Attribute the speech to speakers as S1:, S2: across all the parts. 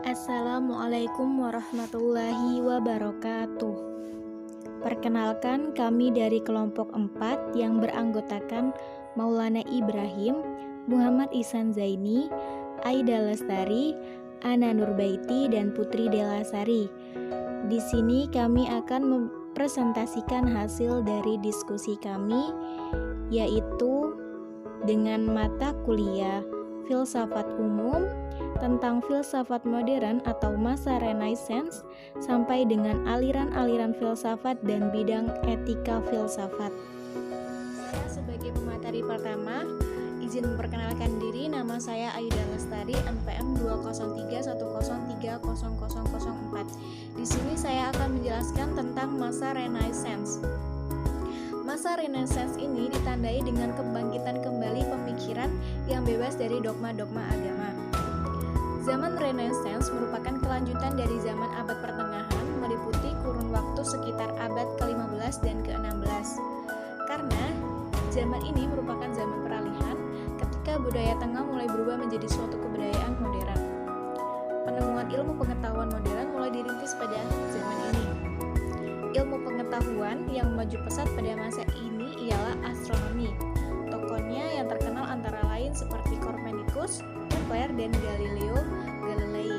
S1: Assalamualaikum warahmatullahi wabarakatuh. Perkenalkan, kami dari kelompok 4 yang beranggotakan Maulana Ibrahim, Muhammad Ihsan Zaini, Aida Lestari, Ana Nurbaiti, dan Putri Delasari. Di sini kami akan mempresentasikan hasil dari diskusi kami, yaitu dengan mata kuliah Filsafat Umum tentang filsafat modern atau masa Renaissance sampai dengan aliran-aliran filsafat dan bidang etika filsafat. Saya sebagai pemateri pertama izin memperkenalkan diri. Nama saya Aida Lestari, NPM 203103004. Di sini saya akan menjelaskan tentang masa Renaissance. Masa Renaissance ini ditandai dengan kebangkitan kembali pemikiran yang bebas dari dogma-dogma agama. Zaman Renaissance merupakan kelanjutan dari zaman abad pertengahan, meliputi kurun waktu sekitar abad ke-15 dan ke-16. Karena zaman ini merupakan zaman peralihan ketika budaya tengah mulai berubah menjadi suatu kebudayaan modern. Penemuan ilmu pengetahuan modern mulai dirintis pada zaman ini. Ilmu pengetahuan yang maju pesat pada masa ini ialah astronomi. Tokohnya yang terkenal antara lain seperti Copernicus, Kepler, dan Galileo Galilei.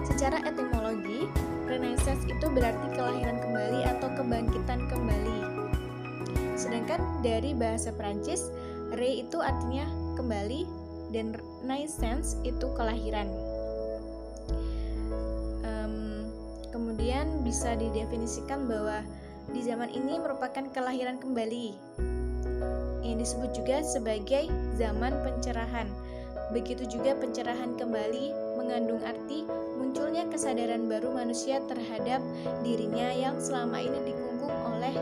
S1: Secara etimologi, Renaissance itu berarti kelahiran kembali atau kebangkitan kembali. Sedangkan dari bahasa Prancis, re itu artinya kembali dan naissance itu kelahiran. Kemudian bisa didefinisikan bahwa di zaman ini merupakan kelahiran kembali, yang disebut juga sebagai zaman pencerahan. Begitu juga pencerahan kembali mengandung arti munculnya kesadaran baru manusia terhadap dirinya yang selama ini dikungkung oleh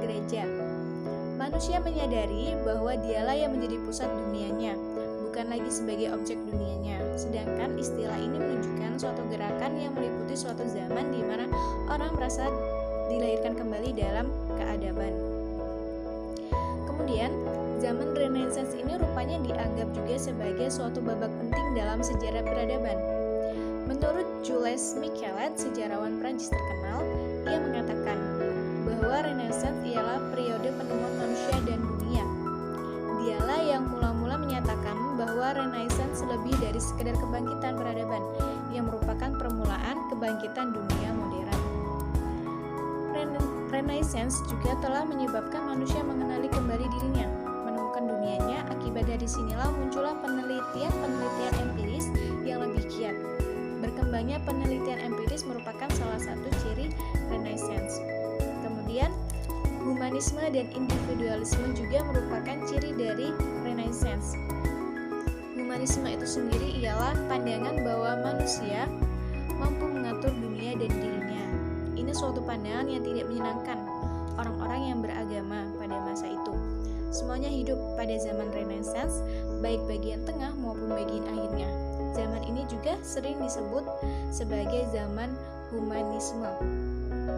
S1: gereja. Manusia menyadari bahwa dialah yang menjadi pusat dunianya, bukan lagi sebagai objek dunianya. Sedangkan istilah ini menunjukkan suatu gerakan yang meliputi suatu zaman di mana orang merasa dilahirkan kembali dalam keadaban. Kemudian, zaman Renaissance ini rupanya dianggap juga sebagai suatu babak penting dalam sejarah peradaban. Menurut Jules Michelet, sejarawan Prancis terkenal, ia mengatakan bahwa Renaissance ialah periode penemuan manusia dan dunia. Dialah yang mula-mula menyatakan bahwa Renaissance lebih dari sekedar kebangkitan peradaban, yang merupakan permulaan kebangkitan dunia modern. Renaissance juga telah menyebabkan manusia mengenali kembali dirinya, menemukan dunianya. Akibat dari sinilah muncullah penelitian empiris yang lebih giat. Berkembangnya penelitian empiris merupakan salah satu ciri Renaissance. Kemudian, humanisme dan individualisme juga merupakan ciri dari Renaissance. Humanisme itu sendiri ialah pandangan bahwa manusia mampu mengatur dunia dan dirinya. Ini suatu pandangan yang tidak menyenangkan orang-orang yang beragama pada masa itu. Semuanya hidup pada zaman Renaissance, baik bagian tengah maupun bagian akhirnya. Zaman ini juga sering disebut sebagai zaman humanisme.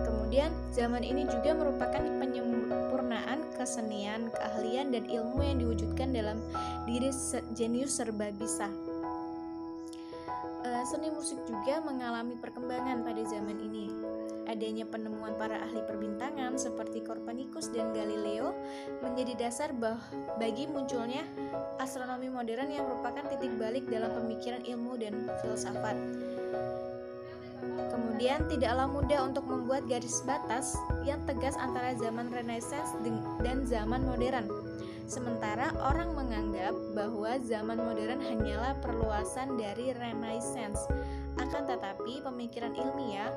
S1: Kemudian, zaman ini juga merupakan penyempurnaan kesenian, keahlian, dan ilmu yang diwujudkan dalam diri jenius serba bisa. Seni musik juga mengalami perkembangan pada zaman ini. Adanya penemuan para ahli perbintangan seperti Copernicus dan Galileo menjadi dasar bagi munculnya astronomi modern yang merupakan titik balik dalam pemikiran ilmu dan filsafat. Kemudian tidaklah mudah untuk membuat garis batas yang tegas antara zaman Renaissance dan zaman modern. Sementara orang menganggap bahwa zaman modern hanyalah perluasan dari Renaissance. Akan tetapi pemikiran ilmiah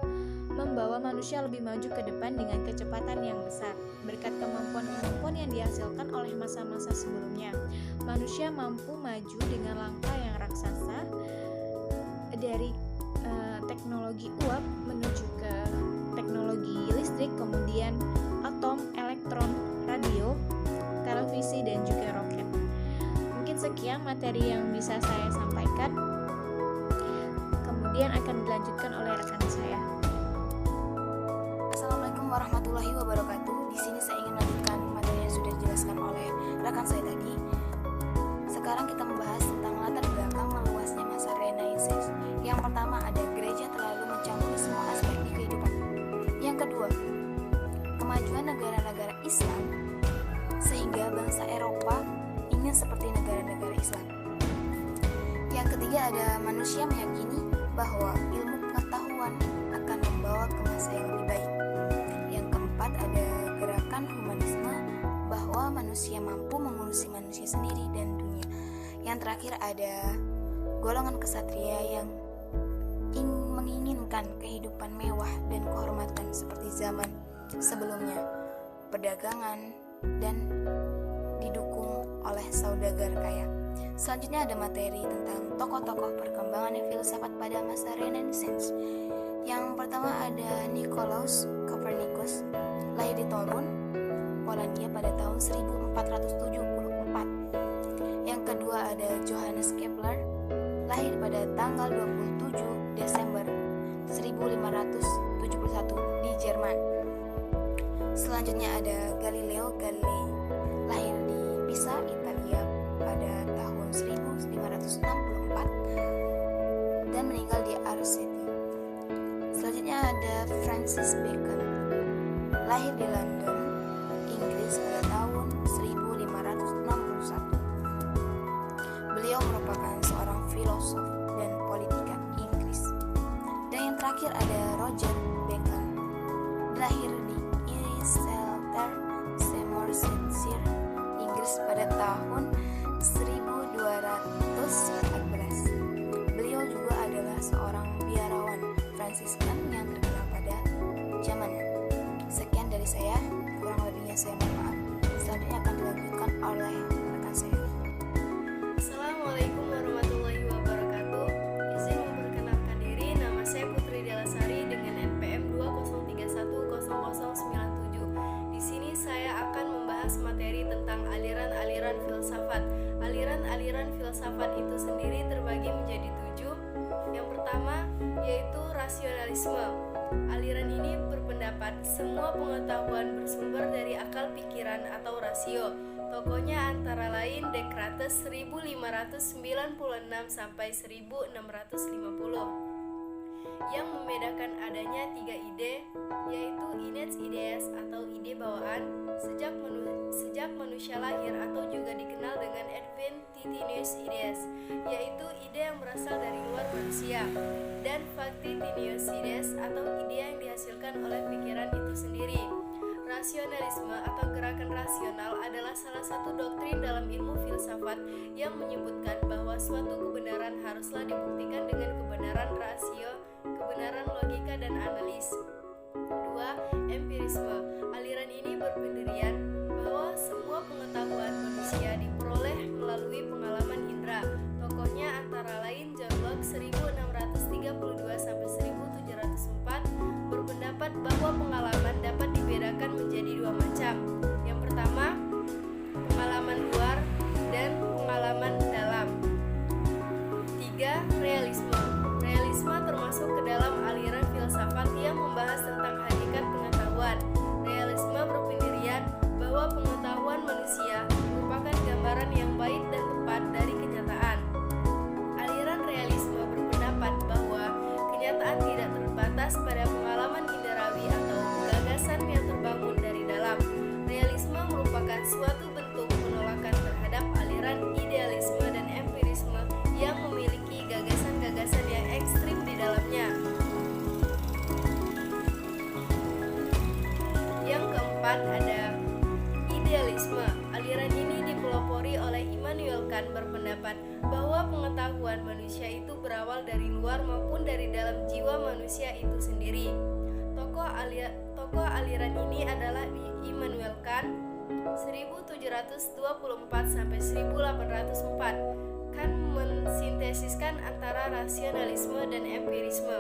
S1: membawa manusia lebih maju ke depan dengan kecepatan yang besar. Berkat kemampuan-kemampuan yang dihasilkan oleh masa-masa sebelumnya, manusia mampu maju dengan langkah yang raksasa dari teknologi uap menuju ke teknologi listrik, kemudian atom, elektron, radio, televisi, dan juga roket. Mungkin sekian materi yang bisa saya sampaikan. Kemudian akan dilanjutkan oleh rekan saya.
S2: Assalamualaikum warahmatullahi wabarakatuh. Di sini saya ingin melanjutkan materi yang sudah dijelaskan oleh rekan saya tadi. Sekarang kita membahas tentang latar belakang meluasnya masa Renaissance. Yang pertama seperti negara-negara Islam. Yang ketiga ada manusia meyakini bahwa ilmu pengetahuan akan membawa ke masa yang lebih baik. Yang keempat ada gerakan humanisme bahwa manusia mampu mengurusi manusia sendiri dan dunia. Yang terakhir ada golongan kesatria yang menginginkan kehidupan mewah dan kehormatan seperti zaman sebelumnya, perdagangan, dan didukung oleh saudagar kaya. Selanjutnya ada materi tentang tokoh-tokoh perkembangan filsafat pada masa Renaissance. Yang pertama ada Nicolaus Copernicus, lahir di Torun, Polandia pada tahun 1474. Yang kedua ada Johannes Kepler, lahir pada tanggal 27 Desember 1571 di Jerman. Selanjutnya ada Galileo Galilei, lahir di Pisa, Italia pada tahun 1564 dan meninggal di Arceti. Selanjutnya ada Francis Bacon, lahir di London, Inggris pada tahun 1561. Beliau merupakan seorang filosof dan politikan Inggris. Dan yang terakhir ada Roger Bacon, lahir di Exeter, Somersetshire, Inggris pada tahun 1214. Beliau juga adalah seorang biarawan Fransiskan yang terkenal pada zamannya. Sekian dari saya, kurang lebihnya saya mohon maaf. Selanjutnya akan dilanjutkan oleh rekan saya.
S3: Assalamualaikum warahmatullahi wabarakatuh. Izin memperkenalkan diri, nama saya Putri Delasari dengan NPM 20310097. Di sini saya akan membahas materi tentang aliran-aliran filsafat. Aliran-aliran filsafat itu sendiri terbagi menjadi 7. Yang pertama yaitu rasionalisme. Aliran ini berpendapat semua pengetahuan bersumber dari akal pikiran atau rasio. Tokohnya antara lain Descartes 1596 sampai 1650. Yang membedakan adanya 3 ide, yaitu innate ideas atau ide bawaan sejak manusia lahir atau juga dikenal dengan adventitious ideas, yaitu ide yang berasal dari luar manusia, dan factitious ideas atau ide yang dihasilkan oleh pikiran itu sendiri. Rasionalisme atau gerakan rasional adalah salah satu doktrin dalam ilmu filsafat yang menyebutkan bahwa suatu kebenaran haruslah dibuktikan dengan kebenaran rasio, kebenaran logika dan analis. 2. Empirisme. Aliran ini berpendirian bahwa semua pengetahuan manusia diperoleh melalui pengalaman indera. Tokohnya antara lain John Locke 1632 sampai 1704 berpendapat bahwa pengalaman dapat dibedakan menjadi 2 macam. Yang pertama, pengalaman luar dan pengalaman dalam. 3. Realisme. Realisme termasuk ke dalam aliran filsafat yang membahas tentang hakikat pengetahuan. Realisme berpendirian bahwa pengetahuan manusia merupakan gambaran yang baik dan tepat dari kenyataan. Aliran realisme berpendapat bahwa kenyataan tidak terbatas pada pengalaman inderawi atau gagasan yang terbangun dari dalam. Realisme merupakan suatu bentuk penolakan terhadap aliran idealisme dan empirisme yang memiliki gagasan-gagasan yang ekstrim di dalamnya. Yang keempat ada idealisme. Aliran ini dipelopori oleh Immanuel Kant berpendapat bahwa pengetahuan manusia itu berawal dari luar maupun dari dalam jiwa manusia itu sendiri. Tokoh aliran ini adalah Immanuel Kant 1724 sampai 1804. Kant mensintesiskan antara rasionalisme dan empirisme.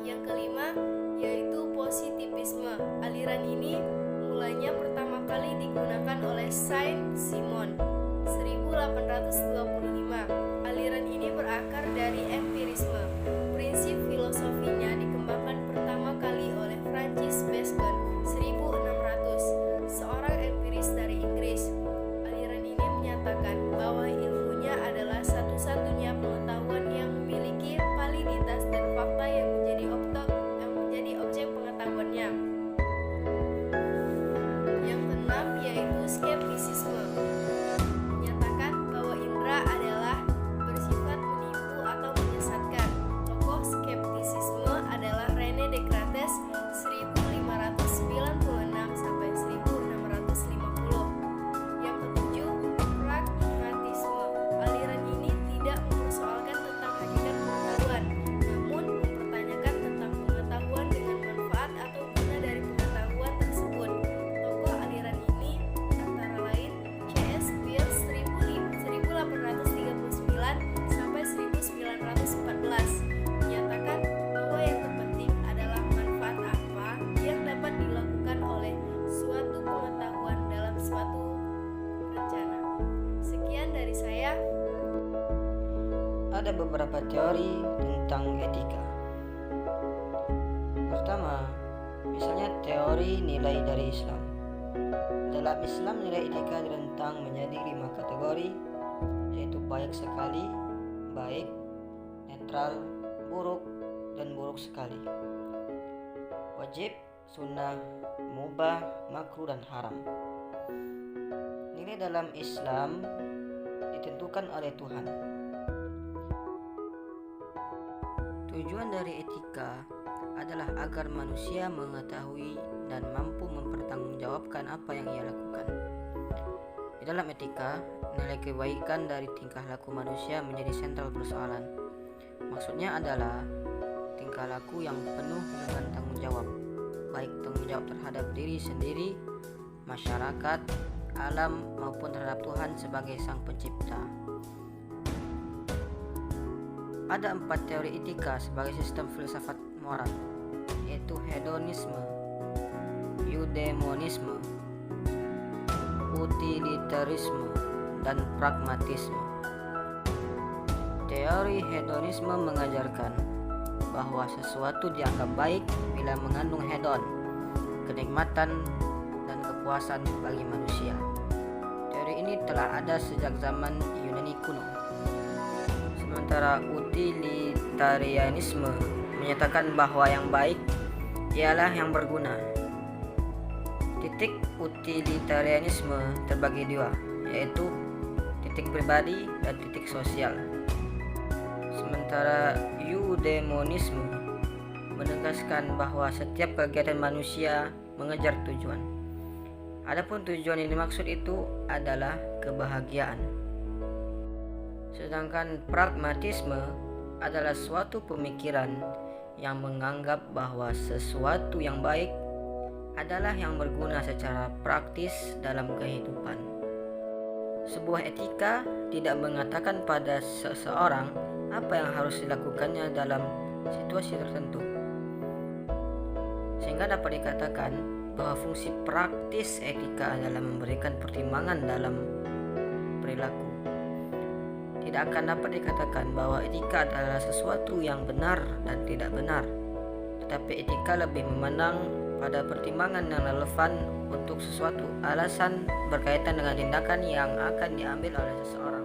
S3: Yang kelima yaitu positivisme. Aliran ini mulanya pertama kali digunakan oleh Saint-Simon 1825. Aliran ini berakar dari empirisme. Prinsip filosofinya dikembangkan pertama kali oleh Francis Bacon 1600, seorang empiris dari Inggris. Aliran ini menyatakan bahwa ilmunya adalah satu-satunya pengetahuan yang memiliki validitas dan fakta yang menjadi objek pengetahuannya. Yang keenam yaitu skeptisisme. Menyatakan
S4: Ada beberapa teori tentang etika. Pertama, misalnya teori nilai dari Islam. Dalam Islam, nilai etika direntang menjadi 5 kategori, yaitu baik sekali, baik, netral, buruk, dan buruk sekali. Wajib, sunnah, mubah, makruh, dan haram. Nilai dalam Islam ditentukan oleh Tuhan. Tujuan dari etika adalah agar manusia mengetahui dan mampu mempertanggungjawabkan apa yang ia lakukan. Di dalam etika, nilai kebaikan dari tingkah laku manusia menjadi sentral persoalan. Maksudnya adalah tingkah laku yang penuh dengan tanggung jawab, baik tanggung jawab terhadap diri sendiri, masyarakat, alam, maupun terhadap Tuhan sebagai Sang Pencipta. Ada 4 teori etika sebagai sistem filsafat moral, yaitu hedonisme, eudemonisme, utilitarisme, dan pragmatisme. Teori hedonisme mengajarkan bahwa sesuatu dianggap baik bila mengandung hedon, kenikmatan, dan kepuasan bagi manusia. Teori ini telah ada sejak zaman Yunani kuno. Sementara utilitarianisme menyatakan bahwa yang baik ialah yang berguna. Titik utilitarianisme terbagi dua, yaitu titik pribadi dan titik sosial. Sementara eudemonisme menegaskan bahwa setiap kegiatan manusia mengejar tujuan. Adapun tujuan yang dimaksud itu adalah kebahagiaan. Sedangkan pragmatisme adalah suatu pemikiran yang menganggap bahwa sesuatu yang baik adalah yang berguna secara praktis dalam kehidupan. Sebuah etika tidak mengatakan pada seseorang apa yang harus dilakukannya dalam situasi tertentu, sehingga dapat dikatakan bahwa fungsi praktis etika adalah memberikan pertimbangan dalam perilaku. Tidak akan dapat dikatakan bahwa etika adalah sesuatu yang benar dan tidak benar, tetapi etika lebih memandang pada pertimbangan yang relevan untuk sesuatu alasan berkaitan dengan tindakan yang akan diambil oleh seseorang.